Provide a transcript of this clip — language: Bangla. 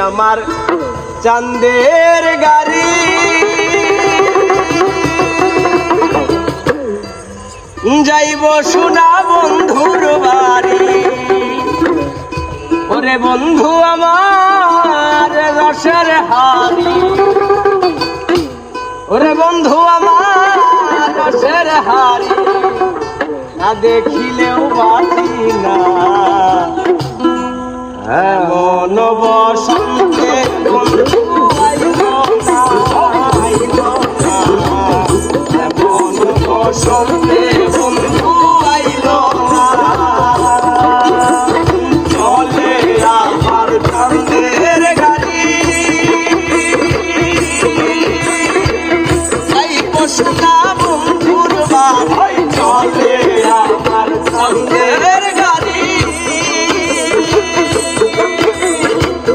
আমার চাঁদের গাড়ি যাইব সোনা বন্ধুর বাড়ি ওরে বন্ধু আমার রসের হাড়ি ওরে বন্ধু আমার রসের হাড়ি না দেখিলেও বাঁচি না এমন বসন্ত